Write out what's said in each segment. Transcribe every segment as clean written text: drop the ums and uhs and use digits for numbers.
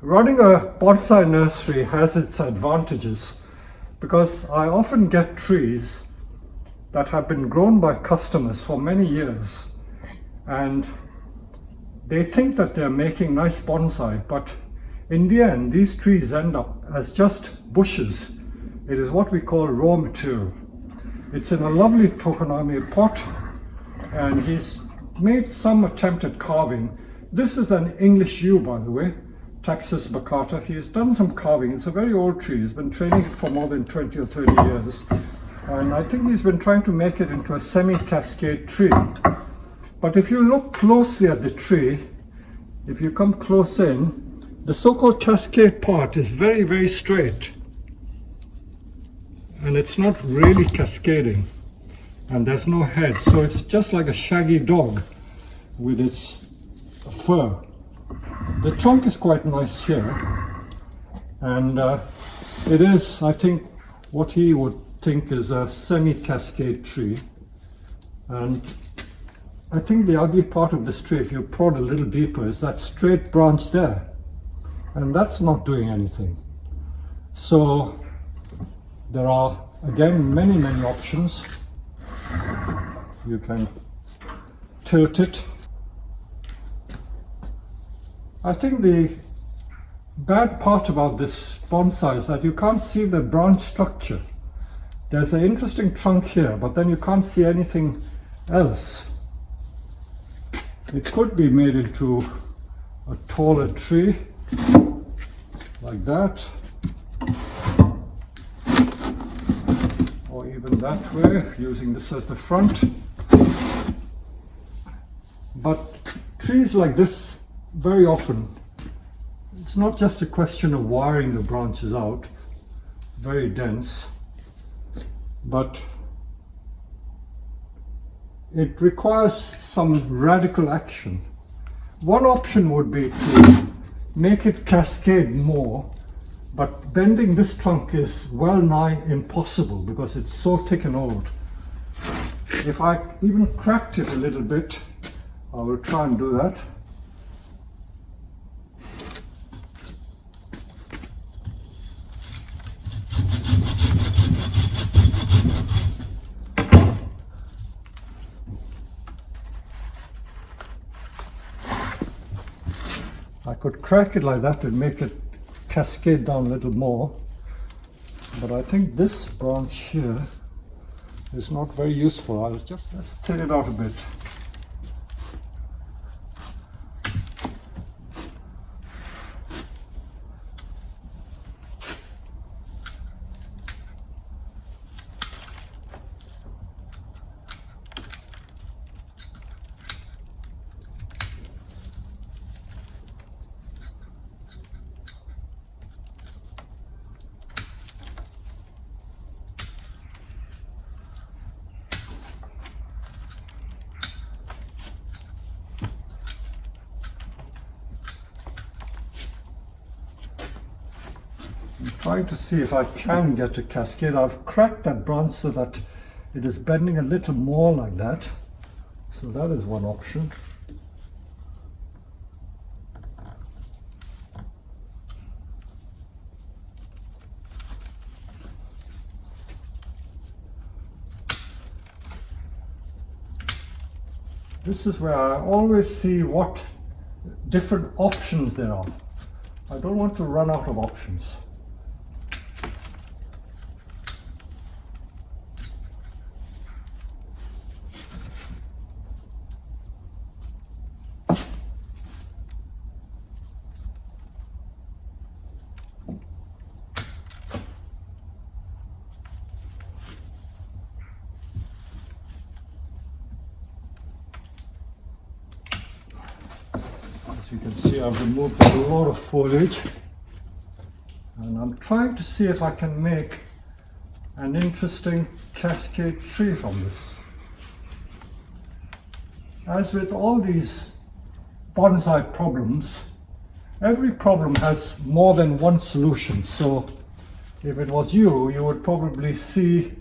Running a bonsai nursery has its advantages because I often get trees that have been grown by customers for many years and they think that they're making nice bonsai, but in the end these trees end up as just bushes. It is what we call raw material. It's in a lovely tokonami pot and he's made some attempt at carving. This is an English yew, by the way, Texas baccata. He's done some carving. It's a very old tree. He's been training it for more than 20 or 30 years. And I think he's been trying to make it into a semi-cascade tree. But if you look closely at the tree, if you come close in, the so-called cascade part is very, very straight. And it's not really cascading. And there's no head. So it's just like a shaggy dog with its fur. The trunk is quite nice here, and it is, I think, what he would think is a semi-cascade tree. And I think the ugly part of this tree, if you prod a little deeper, is that straight branch there, and that's not doing anything. So there are again many options. You can tilt it. I think the bad part about this bonsai is that you can't see the branch structure. There's an interesting trunk here, but then you can't see anything else. It could be made into a taller tree, like that, or even that way, using this as the front. But trees like this, very often, it's not just a question of wiring the branches out, very dense, but it requires some radical action. One option would be to make it cascade more, but bending this trunk is well nigh impossible because it's so thick and old. If I even cracked it a little bit, I will try and do that. I could crack it like that and make it cascade down a little more, but I think this branch here is not very useful. Let's thin it out a bit. Trying to see if I can get a cascade. I've cracked that branch so that it is bending a little more like that. So that is one option. This is where I always see what different options there are. I don't want to run out of options. As you can see, I've removed a lot of foliage and I'm trying to see if I can make an interesting cascade tree from this. As with all these bonsai problems, every problem has more than one solution. So if it was you, you would probably see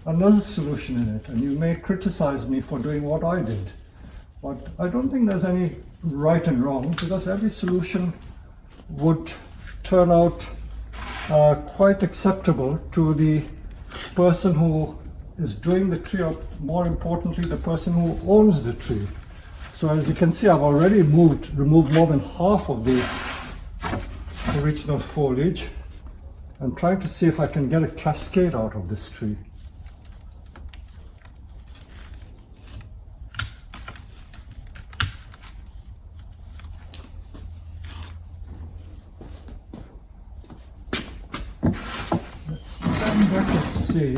another solution in it, and you may criticize me for doing what I did. But I don't think there's any right and wrong, because every solution would turn out quite acceptable to the person who is doing the tree, or more importantly, the person who owns the tree. So as you can see, I've already removed more than half of the original foliage. I'm trying to see if I can get a cascade out of this tree. Let's stand back and see.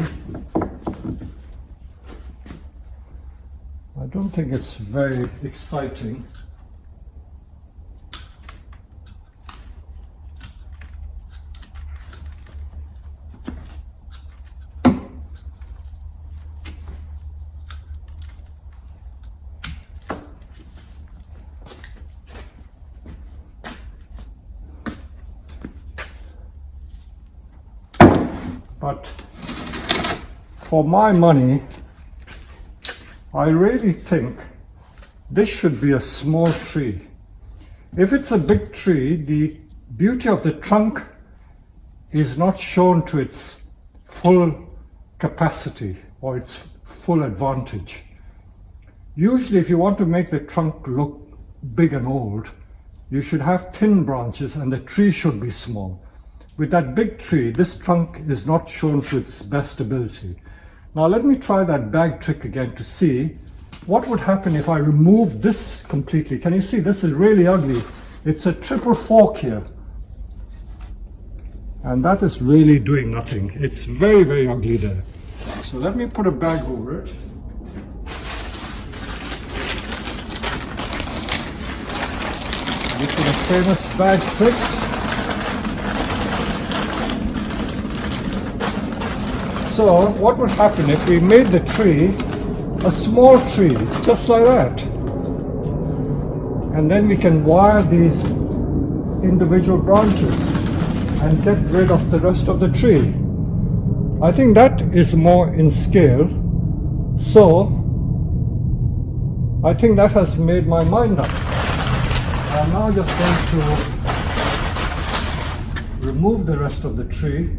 I don't think it's very exciting. But for my money, I really think this should be a small tree. If it's a big tree, the beauty of the trunk is not shown to its full capacity or its full advantage. Usually, if you want to make the trunk look big and old, you should have thin branches and the tree should be small. With that big tree, this trunk is not shown to its best ability. Now let me try that bag trick again to see what would happen if I remove this completely. Can you see this is really ugly? It's a triple fork here. And that is really doing nothing. It's very, very ugly there. So let me put a bag over it. This is a famous bag trick. So what would happen if we made the tree a small tree, just like that? And then we can wire these individual branches and get rid of the rest of the tree. I think that is more in scale. So I think that has made my mind up. I'm now just going to remove the rest of the tree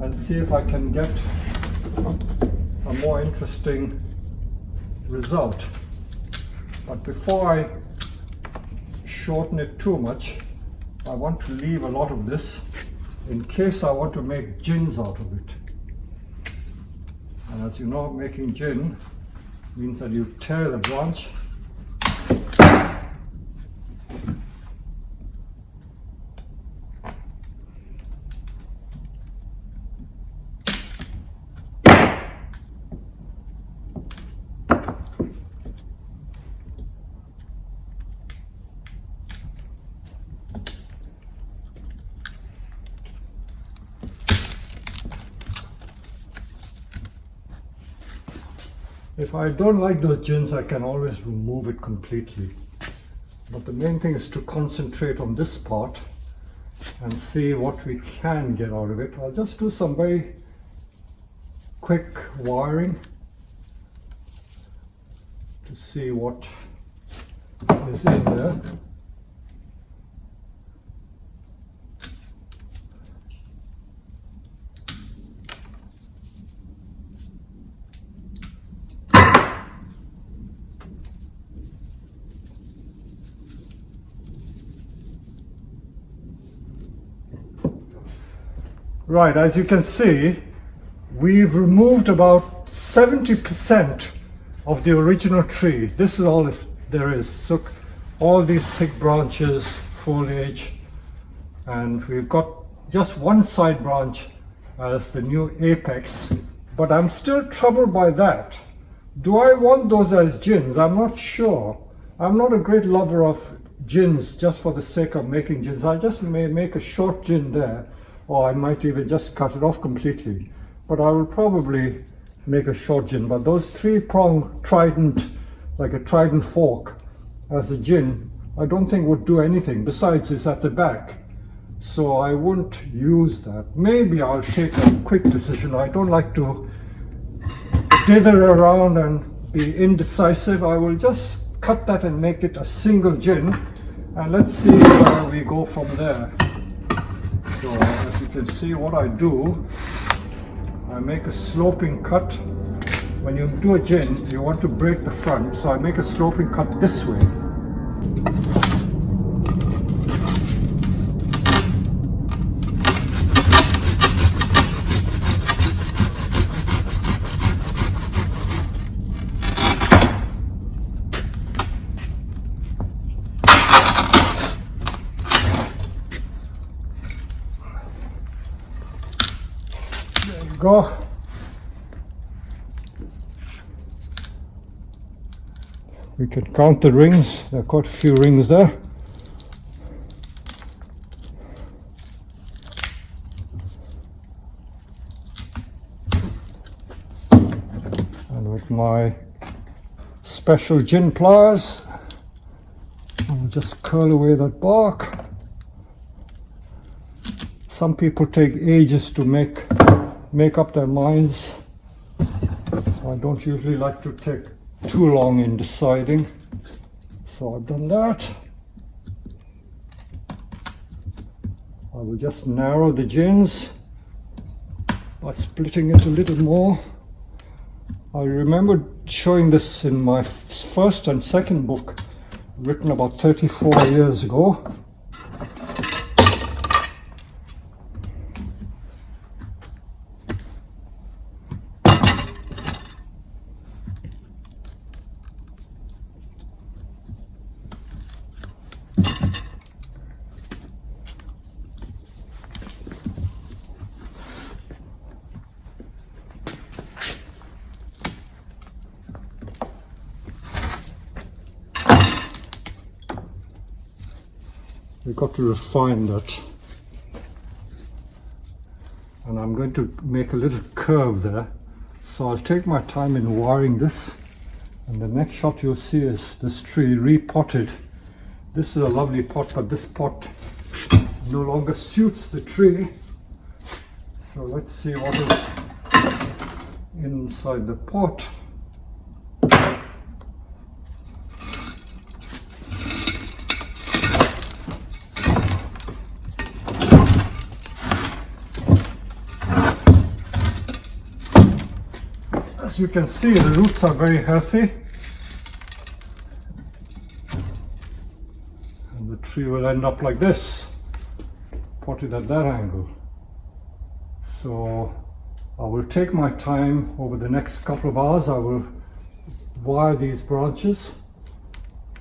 and see if I can get a more interesting result. But before I shorten it too much, I want to leave a lot of this in case I want to make gins out of it. And as you know, making gin means that you tear the branch If I don't like those gins, I can always remove it completely. But the main thing is to concentrate on this part and see what we can get out of it. I'll just do some very quick wiring to see what is in there. Right, as you can see, we've removed about 70% of the original tree. This is all there is. So all these thick branches, foliage, and we've got just one side branch as the new apex. But I'm still troubled by that. Do I want those as gins? I'm not sure. I'm not a great lover of gins just for the sake of making gins. I just may make a short gin there, or I might even just cut it off completely. But I will probably make a short gin. But those three-pronged trident, like a trident fork as a gin, I don't think would do anything. Besides, it's at the back, so I wouldn't use that. Maybe I'll take a quick decision. I don't like to dither around and be indecisive. I will just cut that and make it a single gin, And let's see where we go from there. So as you can see, what I do, I make a sloping cut. When you do a gin, you want to break the front, so I make a sloping cut this way. There you go. We can count the rings. There are quite a few rings there. And with my special gin pliers, I'll just curl away that bark. Some people take ages to make up their minds. I don't usually like to take too long in deciding, so I've done that. I will just narrow the gins by splitting it a little more. I remember showing this in my first and second book, written about 34 years ago. We've got to refine that, and I'm going to make a little curve there, so I'll take my time in wiring this, and the next shot you'll see is this tree repotted. This is a lovely pot, but this pot no longer suits the tree, so let's see what is inside the pot. As you can see, the roots are very healthy, and the tree will end up like this, potted at that angle. So I will take my time over the next couple of hours. I will wire these branches,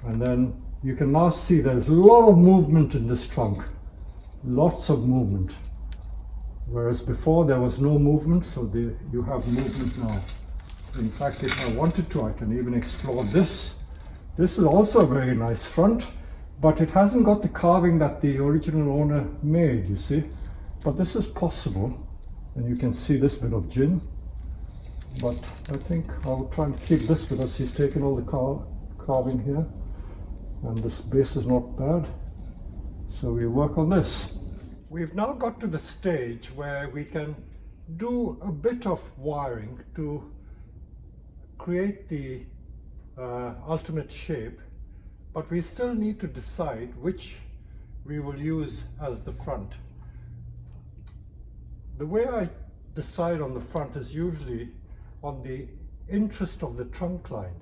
and then you can now see there's a lot of movement in this trunk, lots of movement, whereas before there was no movement, so you have movement now. In fact, if I wanted to, I can even explore this. This is also a very nice front, but it hasn't got the carving that the original owner made, you see. But this is possible, and you can see this bit of gin. But I think I'll try and keep this because he's taken all the carving here, and this base is not bad. So we'll work on this. We've now got to the stage where we can do a bit of wiring to create the ultimate shape, but we still need to decide which we will use as the front. The way I decide on the front is usually on the interest of the trunk line.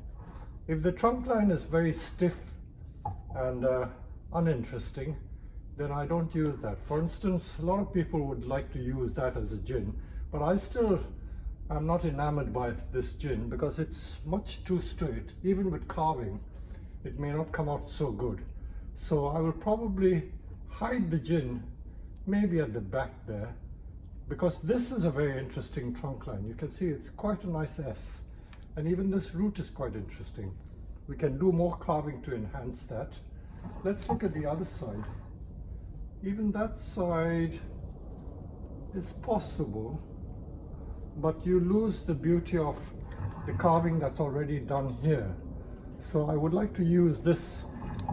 If the trunk line is very stiff and uninteresting, then I don't use that. For instance, a lot of people would like to use that as a gin, but I'm not enamored by this gin because it's much too straight. Even with carving, it may not come out so good. So I will probably hide the gin maybe at the back there, because this is a very interesting trunk line. You can see it's quite a nice S, and even this root is quite interesting. We can do more carving to enhance that. Let's look at the other side. Even that side is possible, but you lose the beauty of the carving that's already done here. So I would like to use this,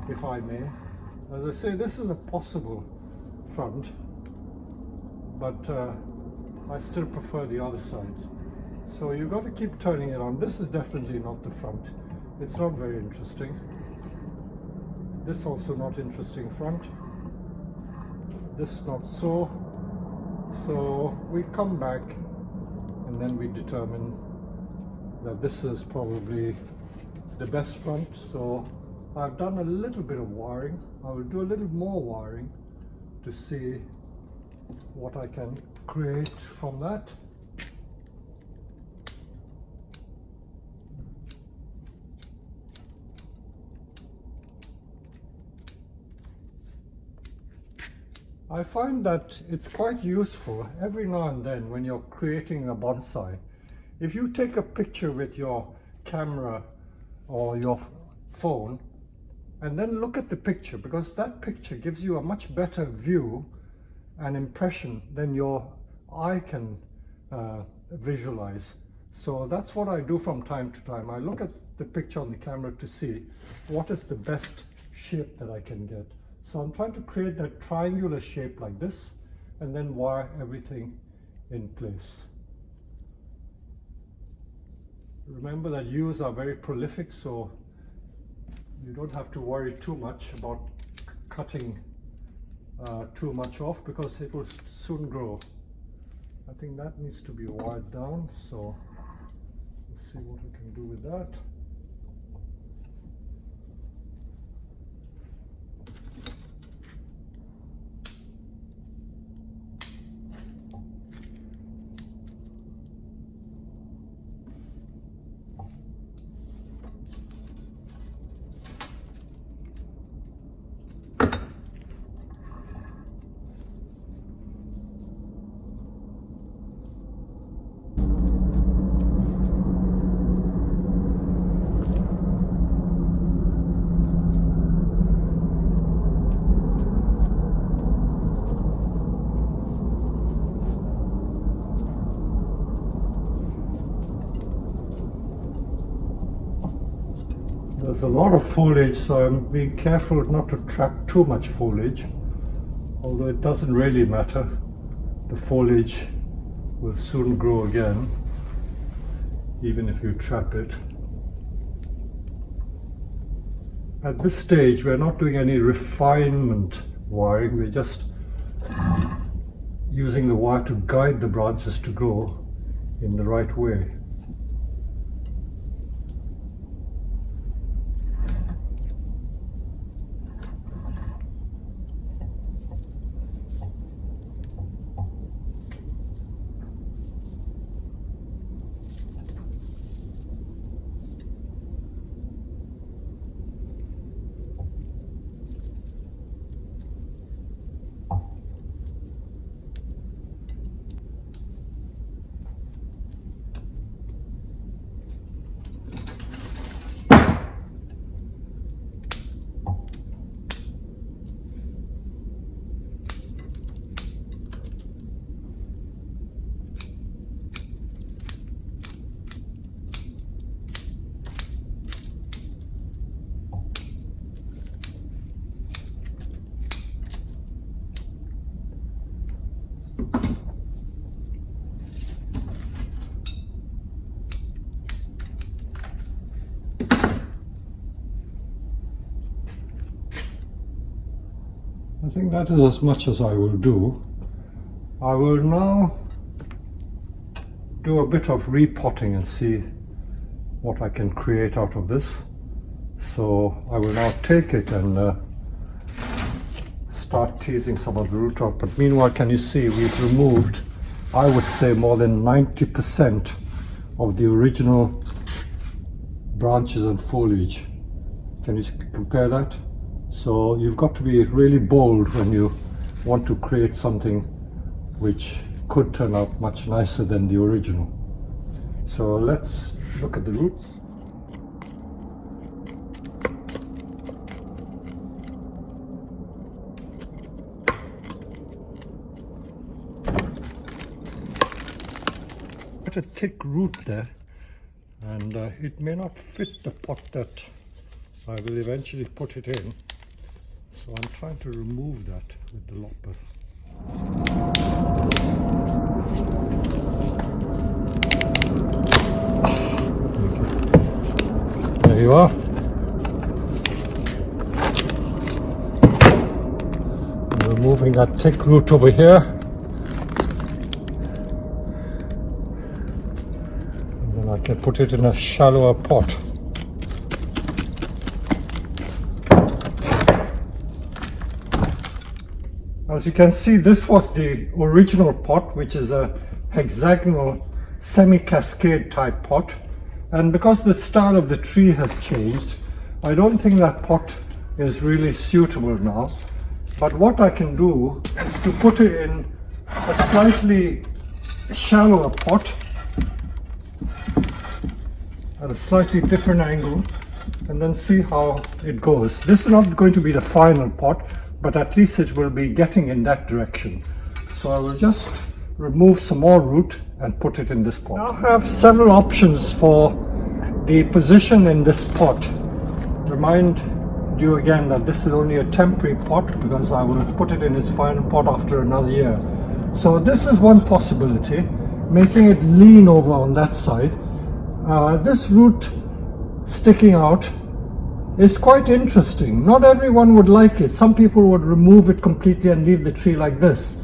if I may. As I say, this is a possible front, but I still prefer the other side. So you've got to keep turning it on. This is definitely not the front. It's not very interesting. This also not interesting front. This not so. So we come back and then we determine that this is probably the best front. So I've done a little bit of wiring. I will do a little more wiring to see what I can create from that. I find that it's quite useful every now and then when you're creating a bonsai. If you take a picture with your camera or your phone and then look at the picture, because that picture gives you a much better view and impression than your eye can visualize. So that's what I do from time to time. I look at the picture on the camera to see what is the best shape that I can get. So I'm trying to create that triangular shape like this and then wire everything in place. Remember that yews are very prolific, so you don't have to worry too much about cutting too much off, because it will soon grow. I think that needs to be wired down, so let's see what I can do with that. There's a lot of foliage, so I'm being careful not to trap too much foliage, although it doesn't really matter. The foliage will soon grow again, even if you trap it. At this stage, we're not doing any refinement wiring, we're just using the wire to guide the branches to grow in the right way. I think that is as much as I will do. I will now do a bit of repotting and see what I can create out of this. So I will now take it and start teasing some of the root out. But meanwhile, can you see we've removed, I would say, more than 90% of the original branches and foliage. Can you compare that? So you've got to be really bold when you want to create something which could turn out much nicer than the original. So let's look at the roots. Quite a thick root there, and it may not fit the pot that I will eventually put it in. So I'm trying to remove that with the lopper. There you are. removing that thick root over here. And then I can put it in a shallower pot. As you can see, this was the original pot, which is a hexagonal semi-cascade type pot. And because the style of the tree has changed, I don't think that pot is really suitable now. But what I can do is to put it in a slightly shallower pot at a slightly different angle and then see how it goes. This is not going to be the final pot, but at least it will be getting in that direction. So I will just remove some more root and put it in this pot. Now I have several options for the position in this pot. Remind you again that this is only a temporary pot because I will put it in its final pot after another year. So this is one possibility, making it lean over on that side. This root sticking out is quite interesting. Not everyone would like it. Some people would remove it completely and leave the tree like this.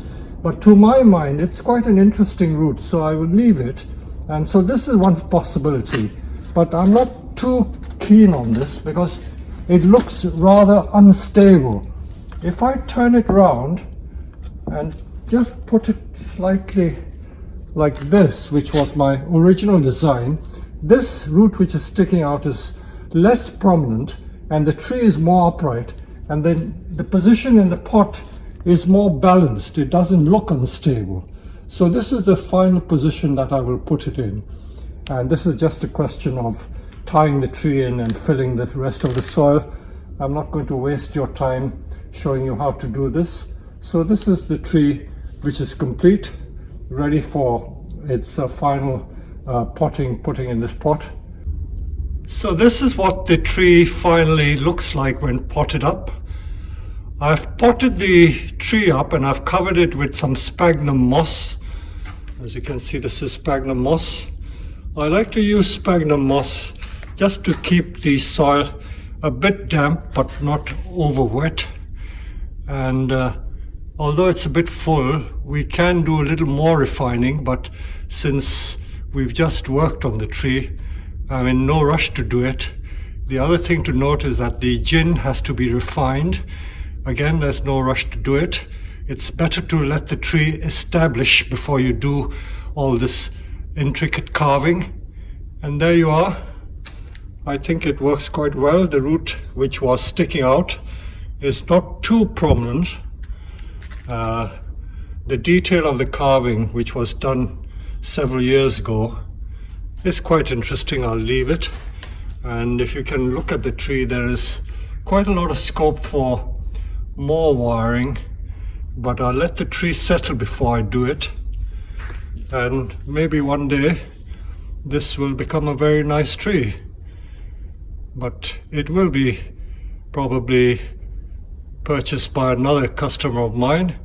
But to my mind, it's quite an interesting root, so I would leave it. And so this is one possibility. But I'm not too keen on this because it looks rather unstable. If I turn it round and just put it slightly like this, which was my original design, this root which is sticking out is less prominent and the tree is more upright, and then the position in the pot is more balanced. It doesn't look unstable. So this is the final position that I will put it in, and this is just a question of tying the tree in and filling the rest of the soil. I'm not going to waste your time showing you how to do this. So this is the tree which is complete, ready for its final putting in this pot. So this is what the tree finally looks like when potted up. I've potted the tree up and I've covered it with some sphagnum moss. As you can see, this is sphagnum moss. I like to use sphagnum moss just to keep the soil a bit damp but not over wet. And although it's a bit full, we can do a little more refining, but since we've just worked on the tree, I'm in no rush to do it. The other thing to note is that the gin has to be refined. Again, there's no rush to do it. It's better to let the tree establish before you do all this intricate carving. And there you are. I think it works quite well. The root which was sticking out is not too prominent. The detail of the carving, which was done several years ago, is quite interesting. I'll leave it. And if you can look at the tree, there is quite a lot of scope for more wiring, but I'll let the tree settle before I do it. And maybe one day this will become a very nice tree, but it will be probably purchased by another customer of mine.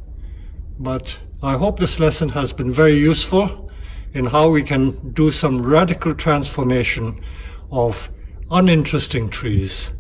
But I hope this lesson has been very useful in how we can do some radical transformation of uninteresting trees.